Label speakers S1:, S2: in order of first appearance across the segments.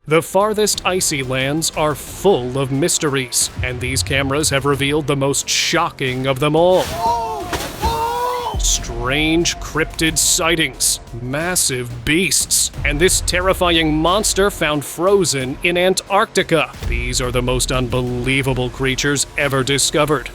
S1: The farthest icy lands are full of mysteries, and these cameras have revealed the most shocking of them all. Strange cryptid sightings, massive beasts, and this terrifying monster found frozen in Antarctica. These are the most unbelievable creatures ever discovered.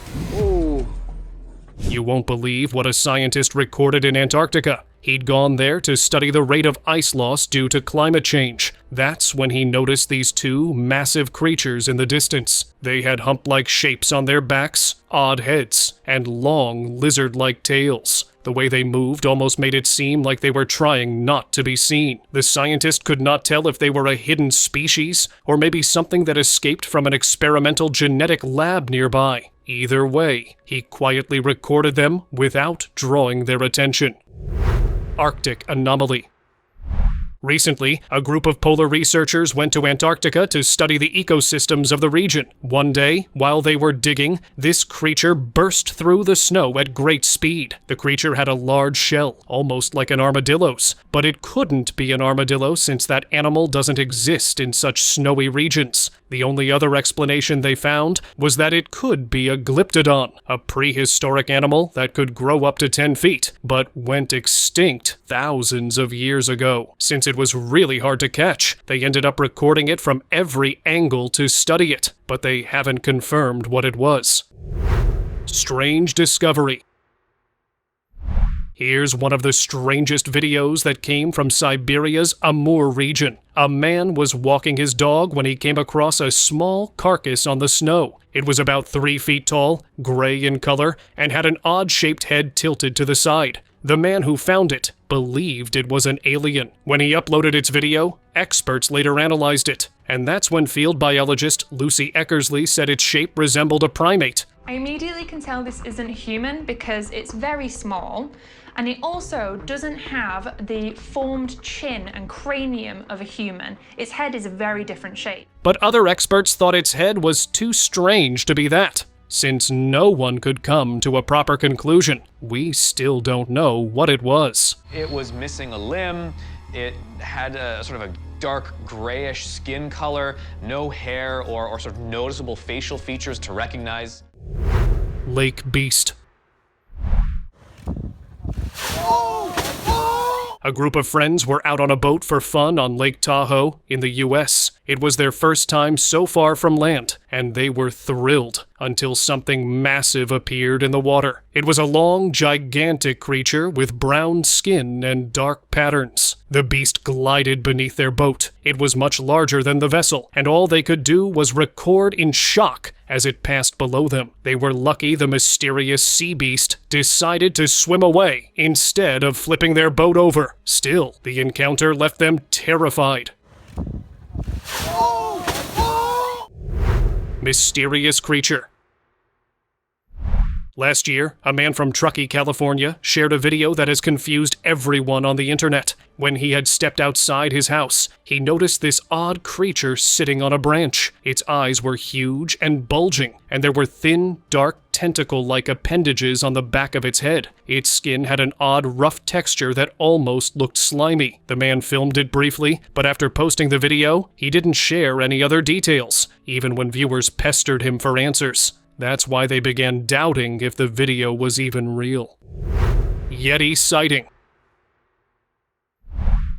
S1: You won't believe what a scientist recorded in Antarctica. He'd gone there to study the rate of ice loss due to climate change. That's when he noticed these two massive creatures in the distance. They had hump-like shapes on their backs, odd heads, and long lizard-like tails. The way they moved almost made it seem like they were trying not to be seen. The scientist could not tell if they were a hidden species, or maybe something that escaped from an experimental genetic lab nearby. Either way, he quietly recorded them without drawing their attention. Arctic anomaly. Recently, a group of polar researchers went to Antarctica to study the ecosystems of the region. One day, while they were digging, this creature burst through the snow at great speed. The creature had a large shell, almost like an armadillo's, but it couldn't be an armadillo since that animal doesn't exist in such snowy regions. The only other explanation they found was that it could be a glyptodon, a prehistoric animal that could grow up to 10 feet, but went extinct thousands of years ago. Since it was really hard to catch, they ended up recording it from every angle to study it, but they haven't confirmed what it was. Strange discovery. Here's one of the strangest videos that came from Siberia's Amur region. A man was walking his dog when he came across a small carcass on the snow. It was about 3 feet tall, gray in color, and had an odd-shaped head tilted to the side. The man who found it believed it was an alien. When he uploaded its video, experts later analyzed it, and that's when field biologist Lucy Eckersley said its shape resembled a primate.
S2: I immediately can tell this isn't human because it's very small, and it also doesn't have the formed chin and cranium of a human. Its head is a very different shape.
S1: But other experts thought its head was too strange to be that. Since no one could come to a proper conclusion, we still don't know what it was.
S3: It was missing a limb. It had a sort of a dark grayish skin color, no hair or sort of noticeable facial features to recognize.
S1: Lake beast. A group of friends were out on a boat for fun on Lake Tahoe in the US. It was their first time so far from land, and they were thrilled until something massive appeared in the water. It was a long, gigantic creature with brown skin and dark patterns. The beast glided beneath their boat. It was much larger than the vessel, and all they could do was record in shock as it passed below them. They were lucky the mysterious sea beast decided to swim away instead of flipping their boat over. Still, the encounter left them terrified. Mysterious creature. Last year, a man from Truckee, California, shared a video that has confused everyone on the internet. When he had stepped outside his house, he noticed this odd creature sitting on a branch. Its eyes were huge and bulging, and there were thin, dark, tentacle-like appendages on the back of its head. Its skin had an odd, rough texture that almost looked slimy. The man filmed it briefly, but after posting the video, he didn't share any other details, even when viewers pestered him for answers. That's why they began doubting if the video was even real. Yeti sighting.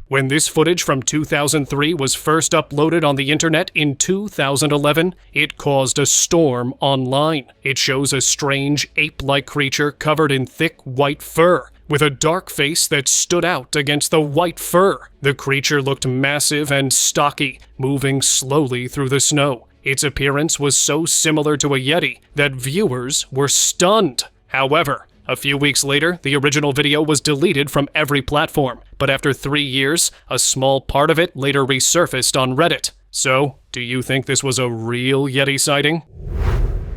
S1: When this footage from 2003 was first uploaded on the internet in 2011, it caused a storm online. It shows a strange ape-like creature covered in thick white fur, with a dark face that stood out against the white fur. The creature looked massive and stocky, moving slowly through the snow. Its appearance was so similar to a Yeti that viewers were stunned. However, a few weeks later, the original video was deleted from every platform, but after 3 years, a small part of it later resurfaced on Reddit. So, do you think this was a real Yeti sighting?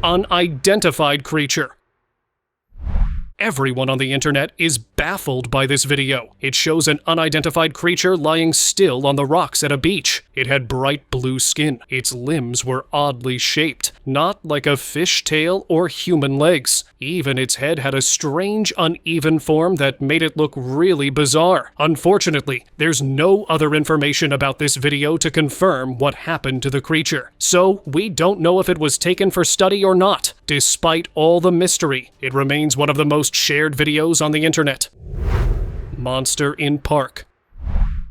S1: Unidentified creature. Everyone on the internet is baffled by this video. It shows an unidentified creature lying still on the rocks at a beach. It had bright blue skin. Its limbs were oddly shaped, not like a fish tail or human legs. Even its head had a strange, uneven form that made it look really bizarre. Unfortunately, there's no other information about this video to confirm what happened to the creature, so we don't know if it was taken for study or not. Despite all the mystery, it remains one of the most shared videos on the internet. Monster in park.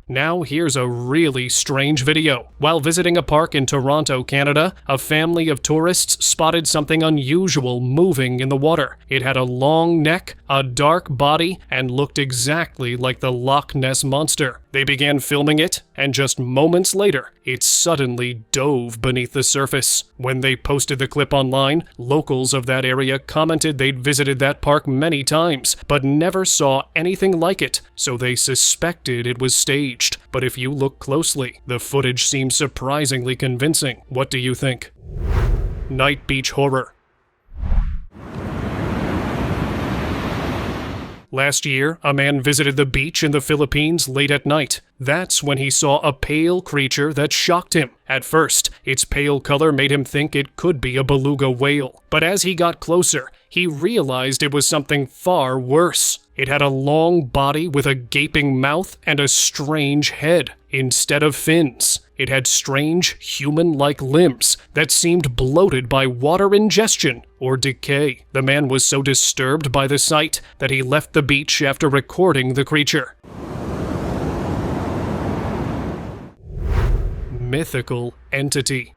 S1: Now here's a really strange video. While visiting a park in Toronto, Canada, a family of tourists spotted something unusual moving in the water. It had a long neck, a dark body, and looked exactly like the Loch Ness Monster. They began filming it, and just moments later, it suddenly dove beneath the surface. When they posted the clip online, locals of that area commented they'd visited that park many times, but never saw anything like it, so they suspected it was staged. But if you look closely, the footage seems surprisingly convincing. What do you think? Night beach horror. Last year, a man visited the beach in the Philippines late at night. That's when he saw a pale creature that shocked him. At first, its pale color made him think it could be a beluga whale. But as he got closer, he realized it was something far worse. It had a long body with a gaping mouth and a strange head. Instead of fins, it had strange, human-like limbs that seemed bloated by water ingestion or decay. The man was so disturbed by the sight that he left the beach after recording the creature. Mythical entity.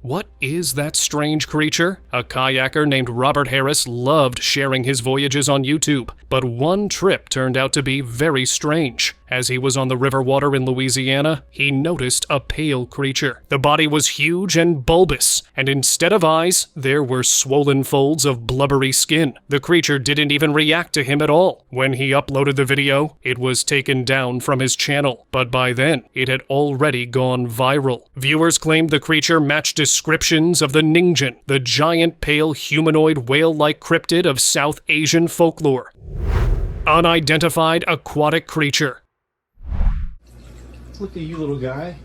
S1: What is that strange creature? A kayaker named Robert Harris loved sharing his voyages on YouTube, but one trip turned out to be very strange. As he was on the river water in Louisiana, he noticed a pale creature. The body was huge and bulbous, and instead of eyes, there were swollen folds of blubbery skin. The creature didn't even react to him at all. When he uploaded the video, it was taken down from his channel, but by then, it had already gone viral. Viewers claimed the creature matched descriptions of the Ningen, the giant pale humanoid whale-like cryptid of South Asian folklore. Unidentified aquatic creature.
S4: Look at you, little guy.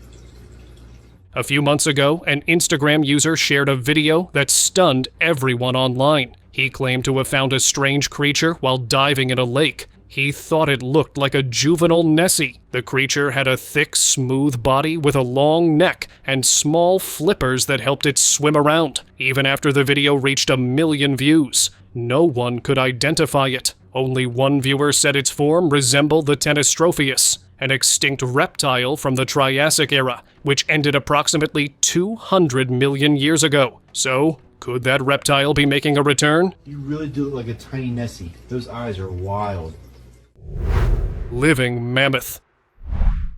S1: A few months ago, an Instagram user shared a video that stunned everyone online. He claimed to have found a strange creature while diving in a lake. He thought it looked like a juvenile Nessie. The creature had a thick, smooth body with a long neck and small flippers that helped it swim around. Even after the video reached 1 million views, no one could identify it. Only one viewer said its form resembled the Tenestropheus, an extinct reptile from the Triassic era, which ended approximately 200 million years ago. So, could that reptile be making a return?
S4: You really do look like a tiny Nessie. Those eyes are wild.
S1: Living mammoth.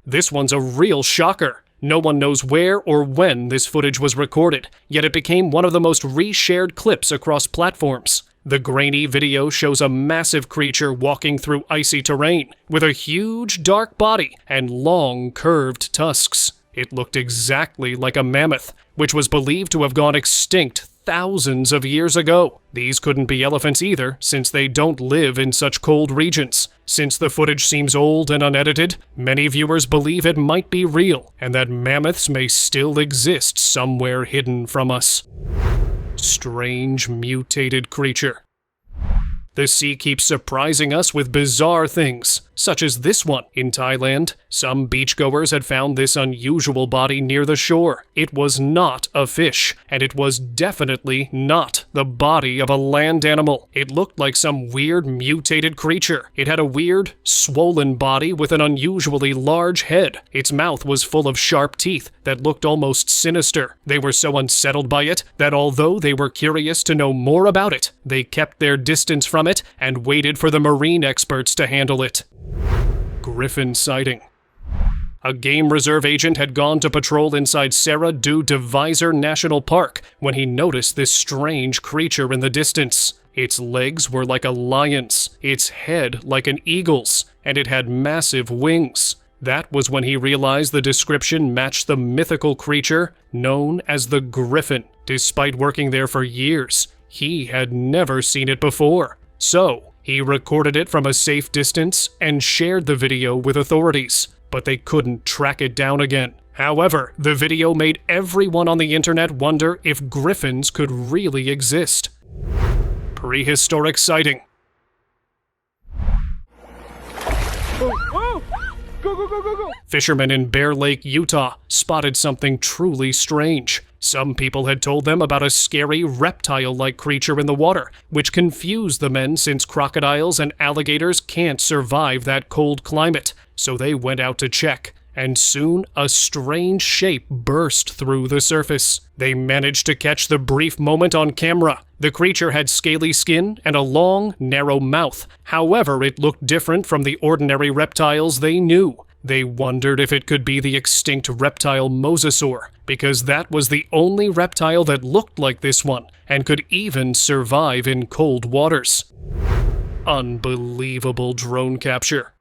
S1: This one's a real shocker. No one knows where or when this footage was recorded, yet it became one of the most reshared clips across platforms. The grainy video shows a massive creature walking through icy terrain, with a huge dark body and long curved tusks. It looked exactly like a mammoth, which was believed to have gone extinct thousands of years ago. These couldn't be elephants either, since they don't live in such cold regions. Since the footage seems old and unedited, many viewers believe it might be real, and that mammoths may still exist somewhere hidden from us. Strange mutated creature. The sea keeps surprising us with bizarre things, such as this one. In Thailand, some beachgoers had found this unusual body near the shore. It was not a fish, and it was definitely not the body of a land animal. It looked like some weird mutated creature. It had a weird, swollen body with an unusually large head. Its mouth was full of sharp teeth that looked almost sinister. They were so unsettled by it that although they were curious to know more about it, they kept their distance from it and waited for the marine experts to handle it. Griffin sighting. A game reserve agent had gone to patrol inside Serra do Divisor National Park when he noticed this strange creature in the distance. Its legs were like a lion's, its head like an eagle's, and it had massive wings. That was when he realized the description matched the mythical creature known as the griffin. Despite working there for years, he had never seen it before. So, he recorded it from a safe distance and shared the video with authorities, but they couldn't track it down again. However, the video made everyone on the internet wonder if griffins could really exist. Prehistoric sighting. Fishermen in Bear Lake, Utah, spotted something truly strange. Some people had told them about a scary reptile-like creature in the water, which confused the men since crocodiles and alligators can't survive that cold climate. So they went out to check, and soon a strange shape burst through the surface. They managed to catch the brief moment on camera. The creature had scaly skin and a long, narrow mouth. However, it looked different from the ordinary reptiles they knew. They wondered if it could be the extinct reptile mosasaur, because that was the only reptile that looked like this one, and could even survive in cold waters. Unbelievable drone capture.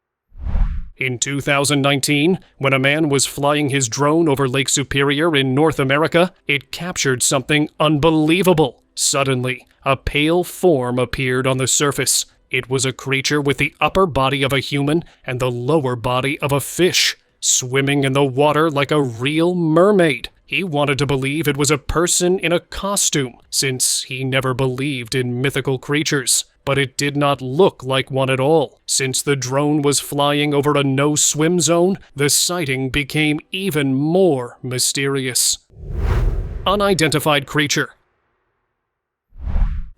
S1: In 2019, when a man was flying his drone over Lake Superior in North America, it captured something unbelievable. Suddenly, a pale form appeared on the surface. It was a creature with the upper body of a human and the lower body of a fish, swimming in the water like a real mermaid. He wanted to believe it was a person in a costume, since he never believed in mythical creatures. But it did not look like one at all. Since the drone was flying over a no-swim zone, the sighting became even more mysterious. Unidentified creature.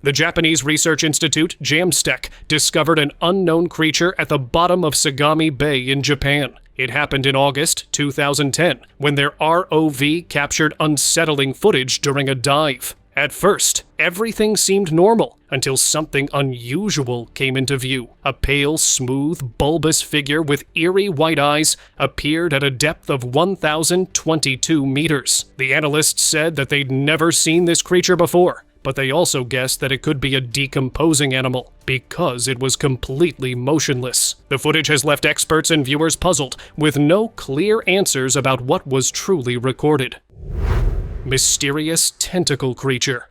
S1: The Japanese research institute, JAMSTEC, discovered an unknown creature at the bottom of Sagami Bay in Japan. It happened in August 2010, when their ROV captured unsettling footage during a dive. At first, everything seemed normal, until something unusual came into view. A pale, smooth, bulbous figure with eerie white eyes appeared at a depth of 1,022 meters. The analysts said that they'd never seen this creature before, but they also guessed that it could be a decomposing animal, because it was completely motionless. The footage has left experts and viewers puzzled, with no clear answers about what was truly recorded. Mysterious tentacle creature.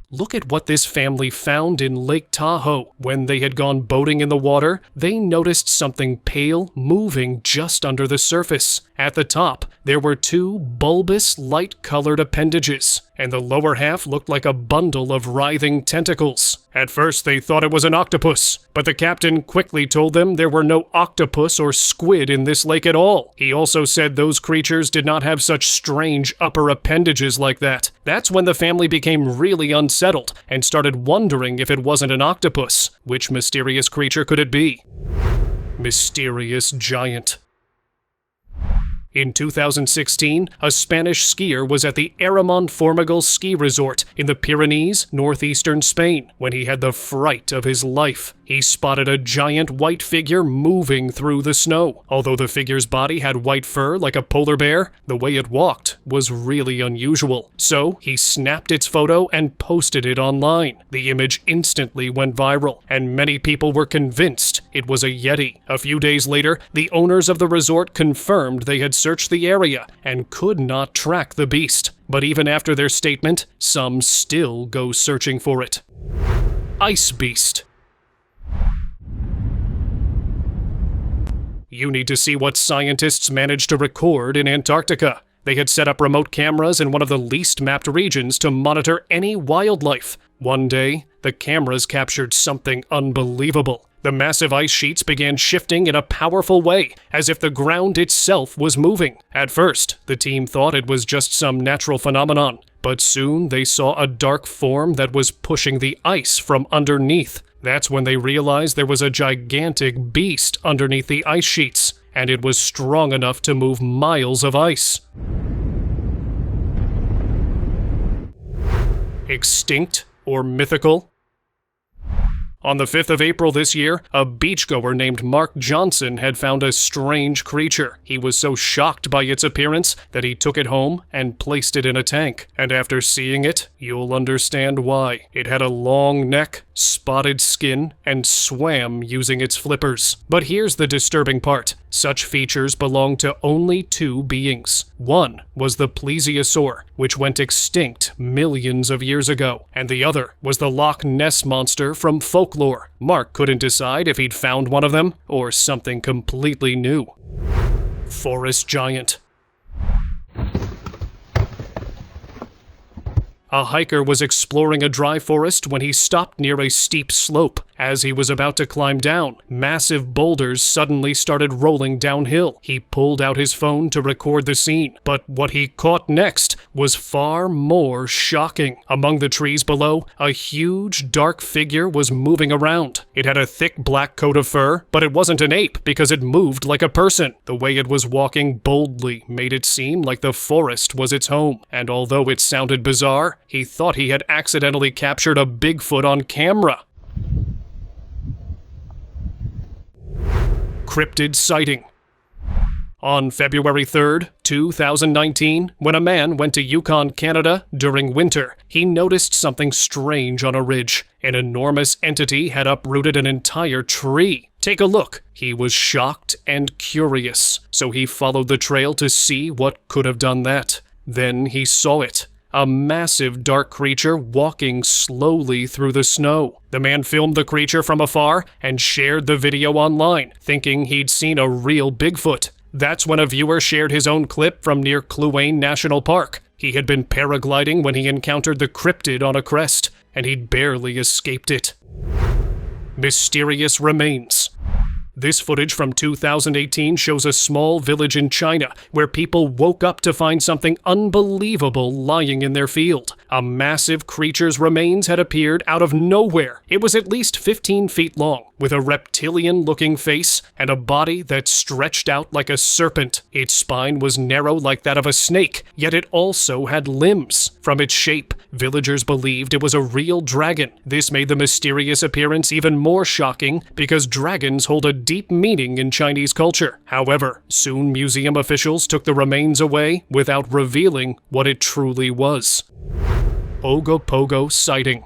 S1: Look at what this family found in Lake Tahoe. When they had gone boating in the water, they noticed something pale moving just under the surface. At the top, there were two bulbous, light-colored appendages, and the lower half looked like a bundle of writhing tentacles. At first, they thought it was an octopus, but the captain quickly told them there were no octopus or squid in this lake at all. He also said those creatures did not have such strange upper appendages like that. That's when the family became really unsettled and started wondering if it wasn't an octopus. Which mysterious creature could it be? Mysterious giant. In 2016, a Spanish skier was at the Aramon Formigal ski resort in the Pyrenees, northeastern Spain, when he had the fright of his life. He spotted a giant white figure moving through the snow. Although the figure's body had white fur like a polar bear, the way it walked was really unusual. So he snapped its photo and posted it online. The image instantly went viral, and many people were convinced it was a Yeti. A few days later, the owners of the resort confirmed they had searched the area and could not track the beast. But even after their statement, some still go searching for it. Ice beast. You need to see what scientists managed to record in Antarctica. They had set up remote cameras in one of the least mapped regions to monitor any wildlife. One day, the cameras captured something unbelievable. The massive ice sheets began shifting in a powerful way, as if the ground itself was moving. At first, the team thought it was just some natural phenomenon, but soon they saw a dark form that was pushing the ice from underneath. That's when they realized there was a gigantic beast underneath the ice sheets, and it was strong enough to move miles of ice. Extinct or mythical? On the 5th of April this year, a beachgoer named Mark Johnson had found a strange creature. He was so shocked by its appearance that he took it home and placed it in a tank. And after seeing it, you'll understand why. It had a long neck, spotted skin, and swam using its flippers. But here's the disturbing part. Such features belong to only two beings. One was the plesiosaur, which went extinct millions of years ago, and the other was the Loch Ness monster from folklore. Mark couldn't decide if he'd found one of them or something completely new. Forest giant. A hiker was exploring a dry forest when he stopped near a steep slope. As he was about to climb down, massive boulders suddenly started rolling downhill. He pulled out his phone to record the scene, but what he caught next was far more shocking. Among the trees below, a huge dark figure was moving around. It had a thick black coat of fur, but it wasn't an ape because it moved like a person. The way it was walking boldly made it seem like the forest was its home, and although it sounded bizarre, he thought he had accidentally captured a Bigfoot on camera. Cryptid sighting. On February 3rd, 2019, when a man went to Yukon, Canada during winter, he noticed something strange on a ridge. An enormous entity had uprooted an entire tree. Take a look. He was shocked and curious, so he followed the trail to see what could have done that. Then he saw it. A massive dark creature walking slowly through the snow. The man filmed the creature from afar and shared the video online, thinking he'd seen a real Bigfoot. That's when a viewer shared his own clip from near Kluane National Park. He had been paragliding when he encountered the cryptid on a crest, and he'd barely escaped it. Mysterious remains. This footage from 2018 shows a small village in China where people woke up to find something unbelievable lying in their field. A massive creature's remains had appeared out of nowhere. It was at least 15 feet long, with a reptilian-looking face and a body that stretched out like a serpent. Its spine was narrow like that of a snake, yet it also had limbs. From its shape, villagers believed it was a real dragon. This made the mysterious appearance even more shocking because dragons hold a deep meaning in Chinese culture. However, soon museum officials took the remains away without revealing what it truly was. Ogopogo sighting.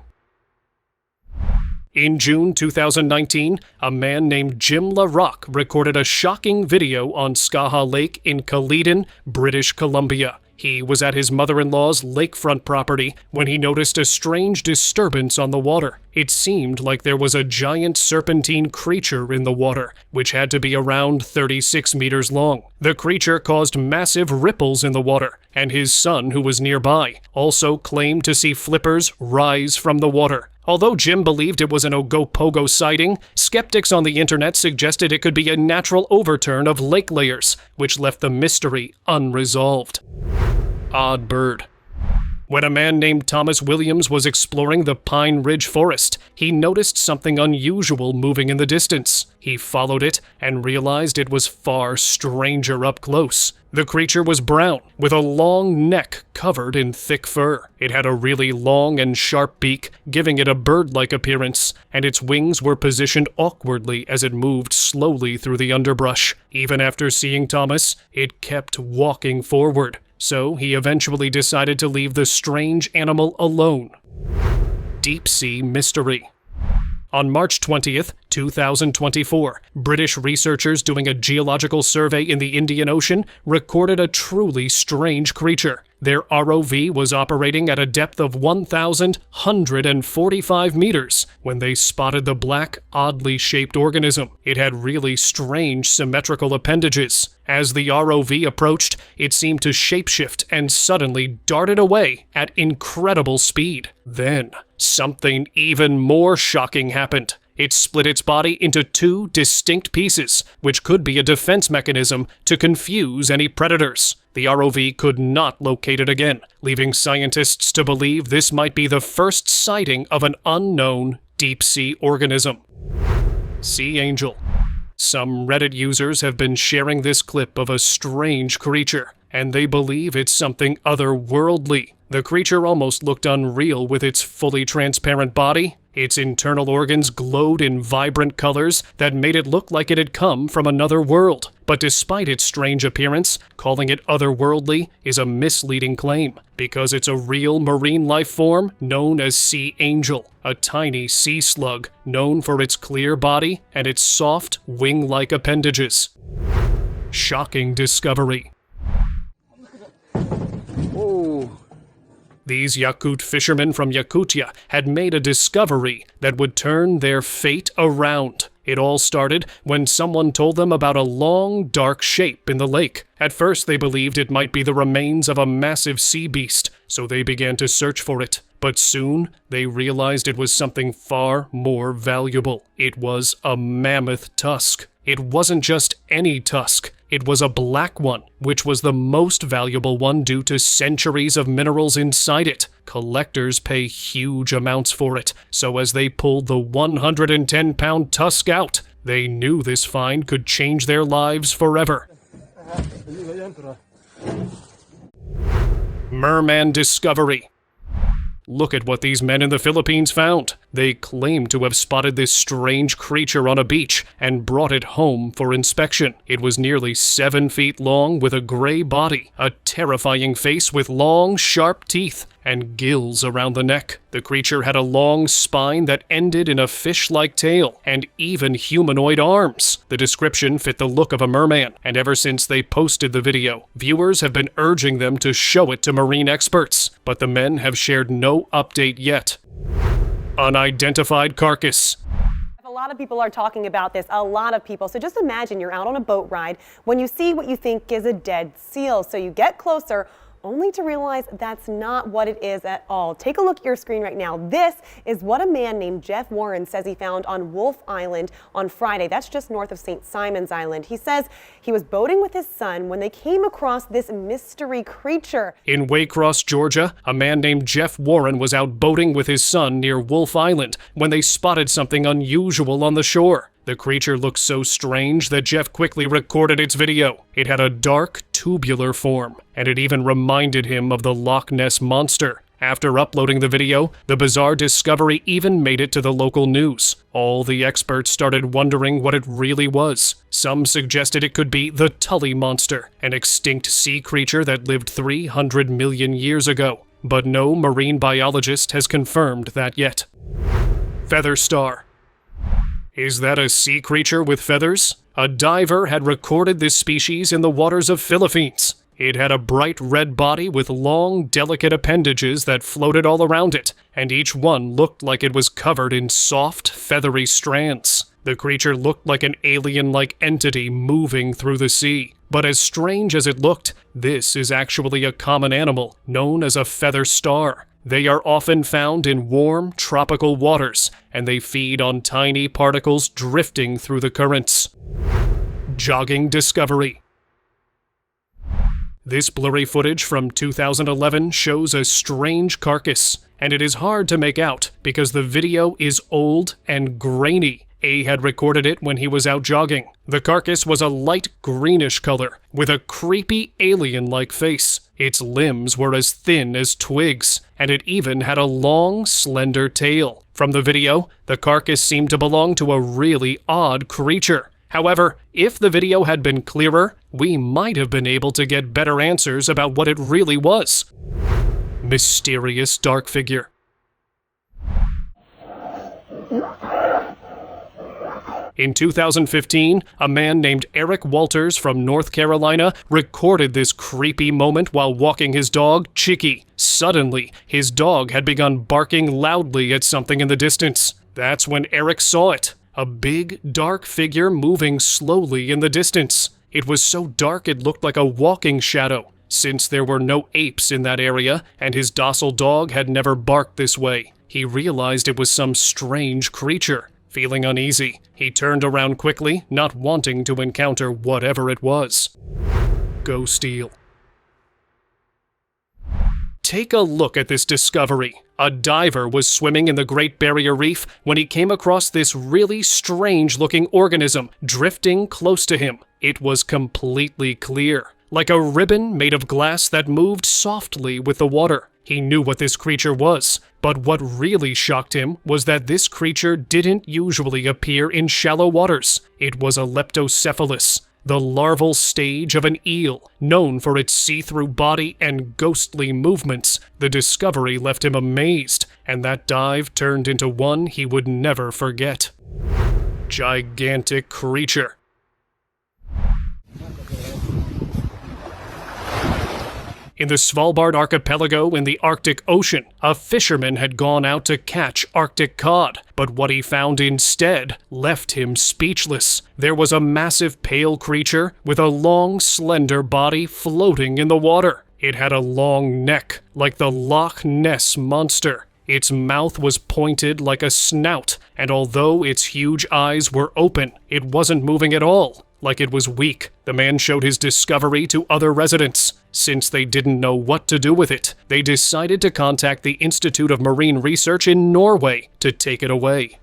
S1: In June 2019, a man named Jim LaRock recorded a shocking video on Skaha Lake in Caledon, British Columbia. He was at his mother-in-law's lakefront property when he noticed a strange disturbance on the water. It seemed like there was a giant serpentine creature in the water, which had to be around 36 meters long. The creature caused massive ripples in the water, and his son, who was nearby, also claimed to see flippers rise from the water. Although Jim believed it was an Ogopogo sighting, skeptics on the internet suggested it could be a natural overturn of lake layers, which left the mystery unresolved. Odd bird. When a man named Thomas Williams was exploring the Pine Ridge Forest, he noticed something unusual moving in the distance. He followed it and realized it was far stranger up close. The creature was brown, with a long neck covered in thick fur. It had a really long and sharp beak, giving it a bird-like appearance, and its wings were positioned awkwardly as it moved slowly through the underbrush. Even after seeing Thomas, it kept walking forward. So he eventually decided to leave the strange animal alone. Deep sea mystery. On March 20th, 2024, British researchers doing a geological survey in the Indian Ocean recorded a truly strange creature. Their ROV was operating at a depth of 1,145 meters when they spotted the black, oddly shaped organism. It had really strange symmetrical appendages. As the ROV approached, it seemed to shapeshift and suddenly darted away at incredible speed. Then, something even more shocking happened. It split its body into two distinct pieces, which could be a defense mechanism to confuse any predators. The ROV could not locate it again, leaving scientists to believe this might be the first sighting of an unknown deep-sea organism. Sea angel. Some Reddit users have been sharing this clip of a strange creature, and they believe it's something otherworldly. The creature almost looked unreal with its fully transparent body. Its internal organs glowed in vibrant colors that made it look like it had come from another world. But despite its strange appearance, calling it otherworldly is a misleading claim, because it's a real marine life form known as sea angel, a tiny sea slug known for its clear body and its soft, wing-like appendages. Shocking discovery. These Yakut fishermen from Yakutia had made a discovery that would turn their fate around. It all started when someone told them about a long, dark shape in the lake. At first, they believed it might be the remains of a massive sea beast, so they began to search for it. But soon, they realized it was something far more valuable. It was a mammoth tusk. It wasn't just any tusk. It was a black one, which was the most valuable one due to centuries of minerals inside it. Collectors pay huge amounts for it, so as they pulled the 110-pound tusk out, they knew this find could change their lives forever. Merman discovery. Look at what these men in the Philippines found. They claim to have spotted this strange creature on a beach and brought it home for inspection. It was nearly 7 feet long with a gray body, a terrifying face with long, sharp teeth, and gills around the neck. The creature had a long spine that ended in a fish-like tail, and even humanoid arms. The description fit the look of a merman, and ever since they posted the video, viewers have been urging them to show it to marine experts, but the men have shared no update yet. Unidentified carcass.
S5: A lot of people are talking about this, a lot of people. So just imagine you're out on a boat ride when you see what you think is a dead seal. So you get closer, only to realize that's not what it is at all. Take a look at your screen right now. This is what a man named Jeff Warren says he found on Wolf Island on Friday. That's just north of St. Simon's Island. He says he was boating with his son when they came across this mystery creature.
S1: In Waycross, Georgia, a man named Jeff Warren was out boating with his son near Wolf Island when they spotted something unusual on the shore. The creature looked so strange that Jeff quickly recorded its video. It had a dark, tubular form, and it even reminded him of the Loch Ness Monster. After uploading the video, the bizarre discovery even made it to the local news. All the experts started wondering what it really was. Some suggested it could be the Tully Monster, an extinct sea creature that lived 300 million years ago. But no marine biologist has confirmed that yet. Feather star. Is that a sea creature with feathers? A diver had recorded this species in the waters of Philippines. It had a bright red body with long, delicate appendages that floated all around it, and each one looked like it was covered in soft, feathery strands. The creature looked like an alien-like entity moving through the sea. But as strange as it looked, this is actually a common animal known as a feather star. They are often found in warm, tropical waters, and they feed on tiny particles drifting through the currents. Jogging discovery. This blurry footage from 2011 shows a strange carcass, and it is hard to make out because the video is old and grainy. A had recorded it when he was out jogging. The carcass was a light greenish color, with a creepy alien-like face. Its limbs were as thin as twigs, and it even had a long, slender tail. From the video, the carcass seemed to belong to a really odd creature. However, if the video had been clearer, we might have been able to get better answers about what it really was. Mysterious dark figure. In 2015, a man named Eric Walters from North Carolina recorded this creepy moment while walking his dog, Chicky. Suddenly, his dog had begun barking loudly at something in the distance. That's when Eric saw it. A big, dark figure moving slowly in the distance. It was so dark it looked like a walking shadow. Since there were no apes in that area, and his docile dog had never barked this way, he realized it was some strange creature. Feeling uneasy, he turned around quickly, not wanting to encounter whatever it was. Ghost eel. Take a look at this discovery. A diver was swimming in the Great Barrier Reef when he came across this really strange-looking organism drifting close to him. It was completely clear, like a ribbon made of glass that moved softly with the water. He knew what this creature was, but what really shocked him was that this creature didn't usually appear in shallow waters. It was a leptocephalus, the larval stage of an eel, known for its see-through body and ghostly movements. The discovery left him amazed, and that dive turned into one he would never forget. Gigantic creature. In the Svalbard archipelago in the Arctic Ocean, a fisherman had gone out to catch Arctic cod, but what he found instead left him speechless. There was a massive pale creature with a long, slender body floating in the water. It had a long neck, like the Loch Ness Monster. Its mouth was pointed like a snout, and although its huge eyes were open, it wasn't moving at all, like it was weak. The man showed his discovery to other residents. Since they didn't know what to do with it, they decided to contact the Institute of Marine Research in Norway to take it away.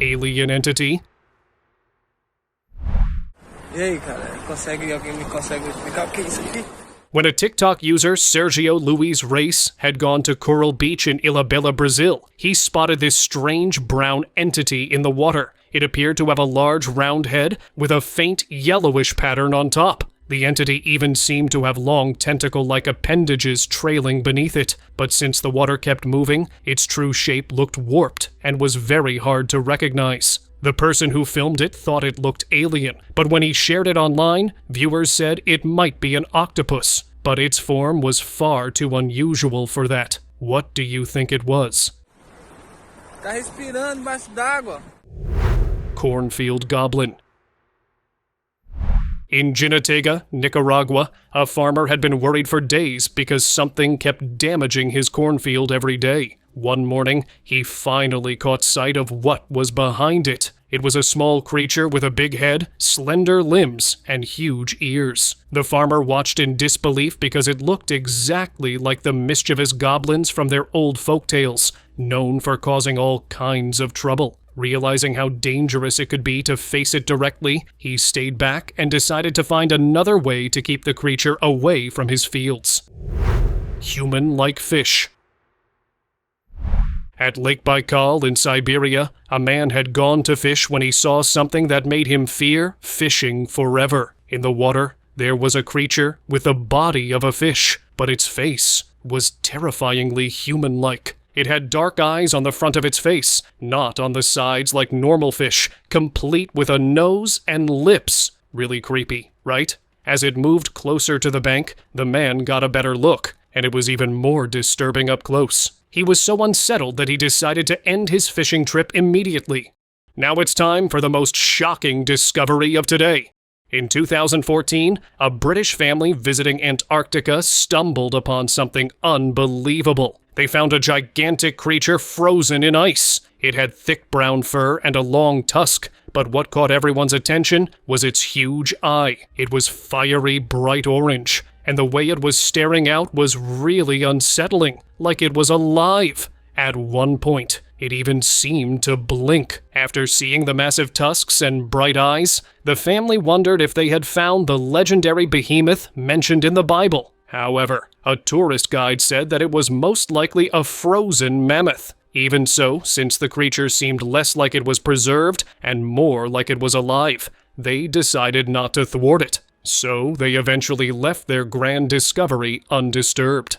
S1: Alien entity?
S6: E aí, cara, alguém me consegue explicar o que é isso aqui?
S1: When a TikTok user, Sergio Luis Reis, had gone to Coral Beach in Ilhabela, Brazil, he spotted this strange brown entity in the water. It appeared to have a large round head with a faint yellowish pattern on top. The entity even seemed to have long tentacle-like appendages trailing beneath it, but since the water kept moving, its true shape looked warped and was very hard to recognize. The person who filmed it thought it looked alien, but when he shared it online, viewers said it might be an octopus, but its form was far too unusual for that. What do you think it was?
S6: Tá respirando embaixo d'água.
S1: Cornfield goblin. In Jinotega, Nicaragua, a farmer had been worried for days because something kept damaging his cornfield every day. One morning, he finally caught sight of what was behind it. It was a small creature with a big head, slender limbs, and huge ears. The farmer watched in disbelief because it looked exactly like the mischievous goblins from their old folktales, known for causing all kinds of trouble. Realizing how dangerous it could be to face it directly, he stayed back and decided to find another way to keep the creature away from his fields. Human-like fish. At Lake Baikal in Siberia, a man had gone to fish when he saw something that made him fear fishing forever. In the water, there was a creature with the body of a fish, but its face was terrifyingly human-like. It had dark eyes on the front of its face, not on the sides like normal fish, complete with a nose and lips. Really creepy, right? As it moved closer to the bank, the man got a better look, and it was even more disturbing up close. He was so unsettled that he decided to end his fishing trip immediately. Now it's time for the most shocking discovery of today. In 2014, a British family visiting Antarctica stumbled upon something unbelievable. They found a gigantic creature frozen in ice. It had thick brown fur and a long tusk, but what caught everyone's attention was its huge eye. It was fiery bright orange, and the way it was staring out was really unsettling, like it was alive. At one point, it even seemed to blink. After seeing the massive tusks and bright eyes, the family wondered if they had found the legendary behemoth mentioned in the Bible. However, a tourist guide said that it was most likely a frozen mammoth. Even so, since the creature seemed less like it was preserved and more like it was alive, they decided not to thwart it. So they eventually left their grand discovery undisturbed.